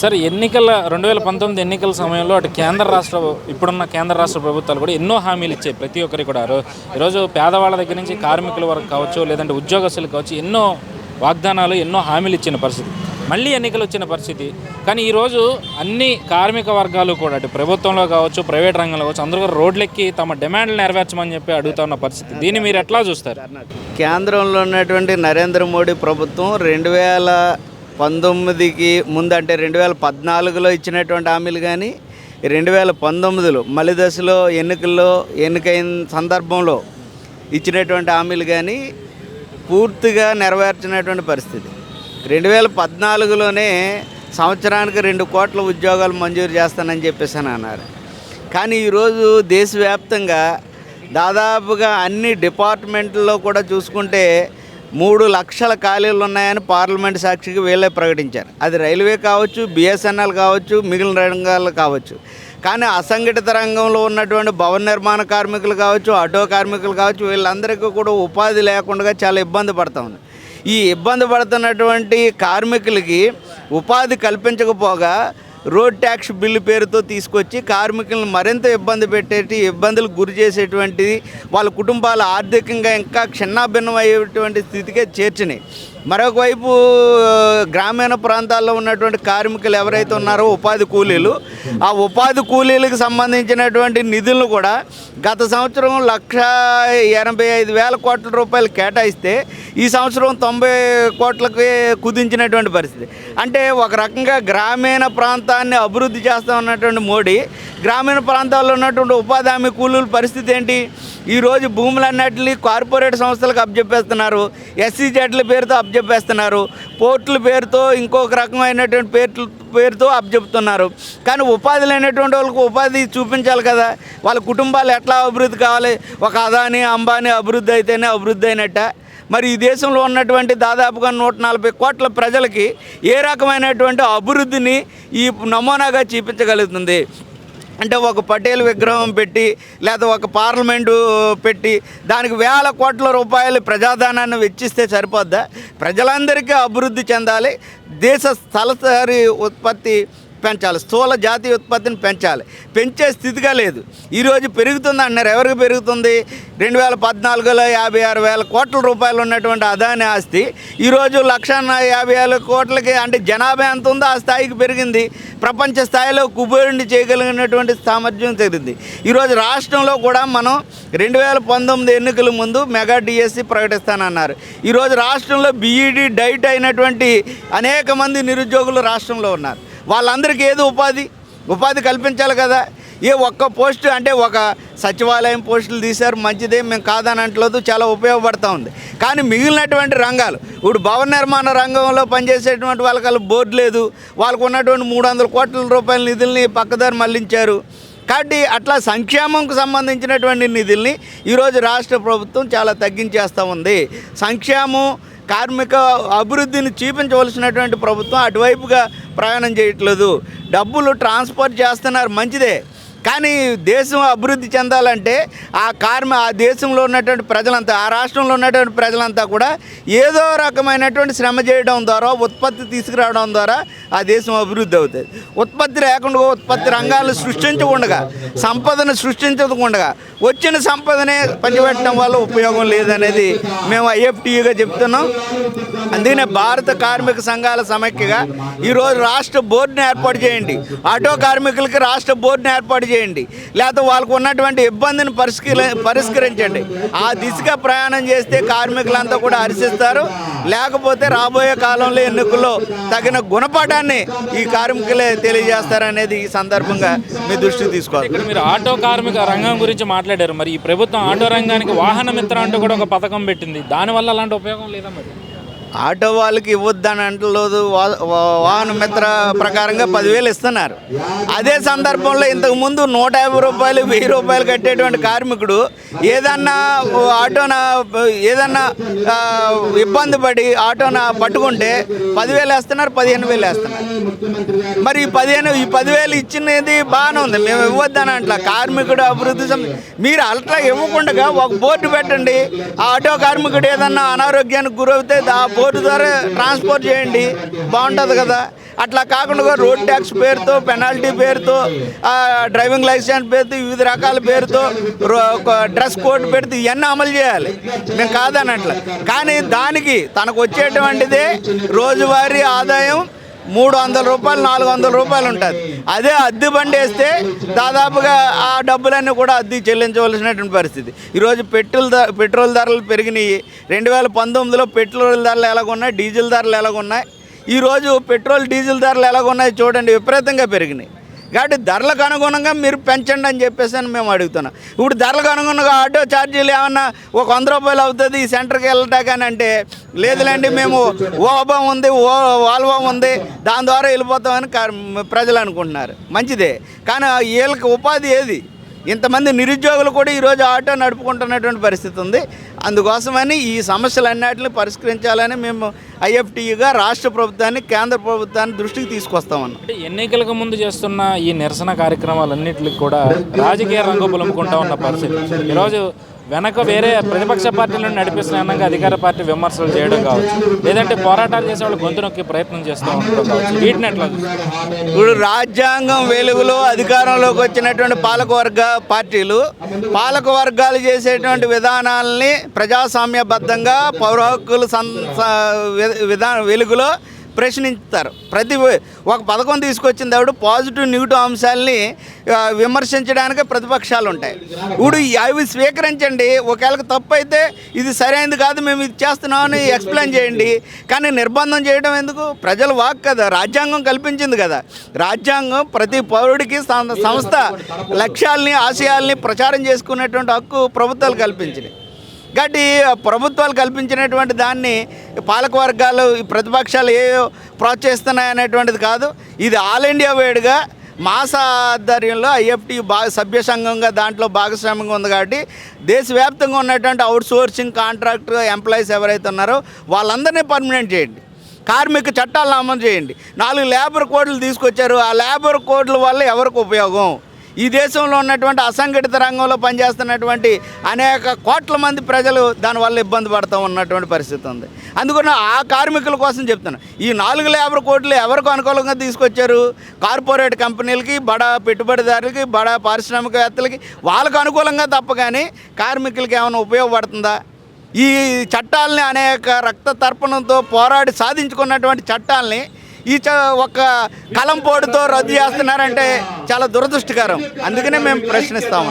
Sir ఎన్నికల 2019 ఎన్నికల సమయంలో అటు ఇప్పుడున్న కేంద్ర రాష్ట్ర ప్రభుత్వాలు కూడా ఎన్నో హామీలు ఇచ్చాయి ప్రతి ఒక్కరికి కూడా. ఈరోజు పేదవాళ్ళ దగ్గర నుంచి కార్మికుల వరకు కావచ్చు, లేదంటే ఉద్యోగస్తులు కావచ్చు, ఎన్నో వాగ్దానాలు ఎన్నో హామీలు ఇచ్చిన పరిస్థితి, మళ్ళీ ఎన్నికలు వచ్చిన పరిస్థితి. కానీ ఈరోజు అన్ని కార్మిక వర్గాలు కూడా అటు ప్రభుత్వంలో కావచ్చు, ప్రైవేట్ రంగంలో కావచ్చు, అందరూ కూడా రోడ్లెక్కి తమ డిమాండ్లు నెరవేర్చమని చెప్పి అడుగుతా ఉన్న పరిస్థితి. దీన్ని మీరు ఎట్లా చూస్తారు? కేంద్రంలో ఉన్నటువంటి నరేంద్ర మోడీ ప్రభుత్వం 2019కి ముందు అంటే 2014లో ఇచ్చినటువంటి హామీలు కానీ 2019లో మలి దశలో ఎన్నికైన సందర్భంలో ఇచ్చినటువంటి హామీలు కానీ పూర్తిగా నెరవేర్చినటువంటి పరిస్థితి. 2014లోనే సంవత్సరానికి 2 కోట్ల ఉద్యోగాలు మంజూరు చేస్తానని చెప్పేసి అన్నారు. కానీ ఈరోజు దేశవ్యాప్తంగా దాదాపుగా అన్ని డిపార్ట్మెంట్లో కూడా చూసుకుంటే 3 లక్షల ఖాళీలు ఉన్నాయని పార్లమెంట్ సాక్షికి వీళ్ళే ప్రకటించారు. అది రైల్వే కావచ్చు, బిఎస్ఎన్ఎల్ కావచ్చు, మిగిలిన రంగాలు కావచ్చు. కానీ అసంఘటిత రంగంలో ఉన్నటువంటి భవన నిర్మాణ కార్మికులు కావచ్చు, ఆటో కార్మికులు కావచ్చు, వీళ్ళందరికీ కూడా ఉపాధి లేకుండా చాలా ఇబ్బంది పడుతూ ఉంది. ఈ ఇబ్బంది పడుతున్నటువంటి కార్మికులకి ఉపాధి కల్పించకపోగా రోడ్ ట్యాక్స్ బిల్లు పేరుతో తీసుకొచ్చి కార్మికులను మరింత ఇబ్బందులకు గురి చేసేటువంటిది, వాళ్ళ కుటుంబాలు ఆర్థికంగా ఇంకా చిన్నాభిన్నం అయ్యేటువంటి స్థితికే చేర్చినాయి. మరొక వైపు గ్రామీణ ప్రాంతాల్లో ఉన్నటువంటి కార్మికులు ఎవరైతే ఉన్నారో ఉపాధి కూలీలు, ఆ ఉపాధి కూలీలకు సంబంధించినటువంటి నిధులను కూడా గత సంవత్సరం 1,85,000 కోట్ల రూపాయలు కేటాయిస్తే ఈ సంవత్సరం 90 కోట్లకి కుదించినటువంటి పరిస్థితి. అంటే ఒక రకంగా గ్రామీణ ప్రాంతాన్ని అభివృద్ధి చేస్తూ ఉన్నటువంటి మోడీ గ్రామీణ ప్రాంతాల్లో ఉన్నటువంటి ఉపాధి హామీ కూలీల పరిస్థితి ఏంటి? ఈరోజు భూములన్నింటినీ కార్పొరేట్ సంస్థలకు అప్పచెప్పేస్తున్నారు, ఎస్సీజెడ్ల పేరుతో అప్పచెప్పేస్తున్నారు, పోర్టుల పేరుతో ఇంకొక రకమైనటువంటి పేరుతో అప్పచెప్తున్నారు. కానీ ఉపాధి లేనటువంటి వాళ్ళకు ఉపాధి చూపించాలి కదా, వాళ్ళ కుటుంబాలు ఎట్లా అభివృద్ధి కావాలి? ఒక అదానీ అంబానీ అభివృద్ధి అయితేనే అభివృద్ధి అయినట్ట. మరి ఈ దేశంలో ఉన్నటువంటి దాదాపుగా 140 కోట్ల ప్రజలకి ఏ రకమైనటువంటి అభివృద్ధిని ఈ నమూనాగా చూపించగలుగుతుంది? అంటే ఒక పటేల్ విగ్రహం పెట్టి లేదా ఒక పార్లమెంటు పెట్టి దానికి 1000 కోట్ల రూపాయలు ప్రజాధనాన్ని వెచ్చిస్తే సరిపోద్దా? ప్రజలందరికీ అభివృద్ధి చెందాలి, దేశ స్థలసరి ఉత్పత్తి పెంచాలి, స్థూల జాతీయ ఉత్పత్తిని పెంచే స్థితిగా లేదు. ఈరోజు పెరుగుతుంది అంటున్నారు. ఎవరికి పెరుగుతుంది? 2014లో 56,000 కోట్ల రూపాయలు ఉన్నటువంటి అదాని ఆస్తి ఈరోజు 1,50,000 కోట్లకి, అంటే జనాభా ఎంత ఉందో ఆ స్థాయికి పెరిగింది. ప్రపంచ స్థాయిలో కుబేరుని చేయగలిగినటువంటి సామర్థ్యం పెరిగింది. ఈరోజు రాష్ట్రంలో కూడా మనం 2019 ఎన్నికల ముందు మెగా డిఎస్సి ప్రకటిస్తానన్నారు. ఈరోజు రాష్ట్రంలో బీఈడి డైట్ అయినటువంటి అనేక మంది నిరుద్యోగులు రాష్ట్రంలో ఉన్నారు. వాళ్ళందరికీ ఏదో ఉపాధి కల్పించాలి కదా. ఏ ఒక్క పోస్టు అంటే ఒక సచివాలయం పోస్టులు తీశారు, మంచిదే, మేము కాదని అంటలేదు, చాలా ఉపయోగపడుతూ ఉంది. కానీ మిగిలినటువంటి రంగాలు, ఇప్పుడు భవన నిర్మాణ రంగంలో పనిచేసేటువంటి వాళ్ళకి బోర్డు లేదు, వాళ్ళకు ఉన్నటువంటి 300 కోట్ల రూపాయల నిధుల్ని పక్కదారి మళ్లించారు. కాబట్టి అట్లా సంక్షేమంకు సంబంధించినటువంటి నిధుల్ని ఈరోజు రాష్ట్ర ప్రభుత్వం చాలా తగ్గించేస్తూ ఉంది. సంక్షేమం, కార్మిక అభివృద్ధిని చూపించవలసినటువంటి ప్రభుత్వం అటువైపుగా ప్రయాణం చేయట్లేదు. డబ్బులు ట్రాన్స్ఫర్ చేస్తున్నారు, మంచిదే. కానీ దేశం అభివృద్ధి చెందాలంటే ఆ దేశంలో ఉన్నటువంటి ప్రజలంతా, ఆ రాష్ట్రంలో ఉన్నటువంటి ప్రజలంతా కూడా ఏదో రకమైనటువంటి శ్రమ చేయడం ద్వారా, ఉత్పత్తి తీసుకురావడం ద్వారా ఆ దేశం అభివృద్ధి అవుతుంది. ఉత్పత్తి లేకుండా, ఉత్పత్తి రంగాలను సృష్టించకుండా, సంపదను సృష్టించకుండా వచ్చిన సంపదనే పంచిపెట్టడం వల్ల ఉపయోగం లేదనేది మేము ఐఎఫ్టీయూగా చెప్తున్నాం. అందుకనే భారత కార్మిక సంఘాల సమైక్యగా ఈరోజు రాష్ట్ర బోర్డుని ఏర్పాటు చేయండి, ఆటో కార్మికులకి రాష్ట్ర బోర్డుని ఏర్పాటు చేయండి, లేకపోతే వాళ్ళకు ఉన్నటువంటి ఇబ్బందిని పరిష్కరించండి. ఆ దిశగా ప్రయాణం చేస్తే కార్మికులంతా కూడా హర్షిస్తారు. లేకపోతే రాబోయే కాలంలో ఎన్నికల్లో తగిన గుణపాఠాన్ని ఈ కార్మికులే తెలియజేస్తారనేది ఈ సందర్భంగా మీ దృష్టికి తీసుకోవాలి. ఇక్కడ మీరు ఆటో కార్మిక రంగం గురించి మాట్లాడారు. మరి ఈ ప్రభుత్వం ఆటో రంగానికి వాహన మిత్ర అంటూ కూడా ఒక పథకం పెట్టింది. దానివల్ల అలాంటి ఉపయోగం లేదా? మరి ఆటో వాళ్ళకి ఇవ్వద్దని అంటలేదు. వాహన మిత్ర ప్రకారంగా 10,000 ఇస్తున్నారు. అదే సందర్భంలో ఇంతకుముందు 150 రూపాయలు 1000 రూపాయలు కట్టేటువంటి కార్మికుడు ఏదన్నా ఇబ్బంది పడి ఆటోన పట్టుకుంటే 10,000 వేస్తున్నారు, 15,000 వేస్తున్నారు. మరి ఈ 10,000 ఇచ్చినది బాగానే ఉంది, మేము ఇవ్వద్దని అంట్లా. కార్మికుడు అభివృద్ధి మీరు అట్లా ఇవ్వకుండా ఒక బోర్డు పెట్టండి. ఆ ఆటో కార్మికుడు ఏదన్నా అనారోగ్యానికి గురవుతే ఆ కోర్టు ద్వారా ట్రాన్స్పోర్ట్ చేయండి, బాగుంటుంది కదా. అట్లా కాకుండా రోడ్ ట్యాక్స్ పేరుతో, పెనాల్టీ పేరుతో, డ్రైవింగ్ లైసెన్స్ పేరుతో, వివిధ రకాల పేరుతో, డ్రెస్ కోడ్ పేరుతో ఇవన్నీ అమలు చేయాలి. మేము కాదనట్ల, కానీ దానికి తనకు వచ్చేటువంటిదే రోజువారీ ఆదాయం 300 రూపాయలు 400 రూపాయలు ఉంటుంది. అదే అద్దె బండి వేస్తే దాదాపుగా ఆ డబ్బులన్నీ కూడా అద్దె చెల్లించవలసినటువంటి పరిస్థితి. ఈరోజు పెట్రోల్ ధరలు పెరిగినాయి. 2019లో పెట్రోల్ ధరలు ఎలాగున్నాయి, డీజిల్ ధరలు ఎలాగున్నాయి, ఈరోజు పెట్రోల్ డీజిల్ ధరలు ఎలాగున్నాయి చూడండి, విపరీతంగా పెరిగినాయి. కాబట్టి ధరలకు అనుగుణంగా మీరు పెంచండి అని చెప్పేసి అని మేము అడుగుతున్నాం. ఇప్పుడు ధరలకు అనుగుణంగా ఆటో ఛార్జీలు ఏమన్నా ఒక 100 రూపాయలు అవుతుంది ఈ సెంటర్కి వెళ్ళటాకని అంటే, లేదులేండి మేము ఓబా ఉంది, వాల్వా ఉంది, దాని ద్వారా వెళ్ళిపోతామని ప్రజలు అనుకుంటున్నారు. మంచిదే, కానీ వీళ్ళకి ఉపాధి ఏది? ఇంతమంది నిరుద్యోగులు కూడా ఈరోజు ఆటో నడుపుకుంటున్నటువంటి పరిస్థితి ఉంది. అందుకోసమని ఈ సమస్యలన్నిటిని పరిష్కరించాలని మేము ఐఎఫ్టీయుగా రాష్ట్ర ప్రభుత్వాన్ని, కేంద్ర ప్రభుత్వాన్ని దృష్టికి తీసుకొస్తామన్నాం. అంటే ఎన్నికలకు ముందు చేస్తున్న ఈ నిరసన కార్యక్రమాలన్నింటికి కూడా రాజకీయ రంగు పులుముకుంటా ఉన్న పరిస్థితి. ఈరోజు వెనక వేరే ప్రతిపక్ష పార్టీలను నడిపిస్తున్న అన్నగా అధికార పార్టీ విమర్శలు చేయడం కావచ్చు, లేదంటే పోరాటాలు చేసే వాళ్ళు గొంతు నొక్కి ప్రయత్నం చేస్తూ ఉండడం కావచ్చు. వీటిని ఎట్లా ఇప్పుడు రాజ్యాంగం వెలుగులో అధికారంలోకి వచ్చినటువంటి పాలకవర్గ పార్టీలు పాలకవర్గాలు చేసేటువంటి విధానాలని ప్రజాస్వామ్యబద్ధంగా పౌర హక్కుల వెలుగులో ప్రశ్నిస్తారు. ఒక పథకం తీసుకొచ్చిన దేవుడు పాజిటివ్ నెగిటివ్ అంశాలని విమర్శించడానికి ప్రతిపక్షాలు ఉంటాయి. ఇప్పుడు అవి స్వీకరించండి, ఒకవేళ తప్పు అయితే ఇది సరైనది కాదు, మేము ఇది చేస్తున్నామని ఎక్స్ప్లెయిన్ చేయండి. కానీ నిర్బంధం చేయడం ఎందుకు? ప్రజల వాక్ కదా, రాజ్యాంగం కల్పించింది కదా. రాజ్యాంగం ప్రతి పౌరుడికి సంస్థ లక్ష్యాలని, ఆశయాల్ని ప్రచారం చేసుకునేటువంటి హక్కు ప్రభుత్వాలు కల్పించినాయి. కాబట్టి ప్రభుత్వాలు కల్పించినటువంటి దాన్ని పాలకవర్గాలు, ఈ ప్రతిపక్షాలు ఏ ప్రోత్సహిస్తున్నాయి అనేటువంటిది కాదు. ఇది ఆల్ ఇండియా వైడ్గా మాస ఆధ్వర్యంలో ఐఎఫ్టీ సభ్య సంఘంగా దాంట్లో భాగస్వామ్యంగా ఉంది. కాబట్టి దేశవ్యాప్తంగా ఉన్నటువంటి అవుట్సోర్సింగ్ కాంట్రాక్టర్ ఎంప్లాయీస్ ఎవరైతే ఉన్నారో వాళ్ళందరినీ పర్మనెంట్ చేయండి, కార్మిక చట్టాలను అమలు చేయండి. 4 లేబర్ కోడ్లు తీసుకొచ్చారు. ఆ లేబర్ కోడ్ల వల్ల ఎవరికి ఉపయోగం? ఈ దేశంలో ఉన్నటువంటి అసంఘటిత రంగంలో పనిచేస్తున్నటువంటి అనేక కోట్ల మంది ప్రజలు దానివల్ల ఇబ్బంది పడుతూ ఉన్నటువంటి పరిస్థితి ఉంది. అందుకని ఆ కార్మికుల కోసం చెప్తున్నాను. ఈ 4 లేబర్ కోడ్లు ఎవరికి అనుకూలంగా తీసుకొచ్చారు? కార్పొరేట్ కంపెనీలకి, బడా పెట్టుబడిదారులకి, బడా పారిశ్రామికవేత్తలకి, వాళ్ళకు అనుకూలంగా తప్ప కానీ కార్మికులకి ఏమైనా ఉపయోగపడుతుందా? ఈ చట్టాలని అనేక రక్త తర్పణంతో పోరాడి సాధించుకున్నటువంటి చట్టాలని ఒక కలంపోటుతో రద్దు చేస్తున్నారంటే చాలా దురదృష్టకరం. అందుకనే మేము ప్రశ్నిస్తాము.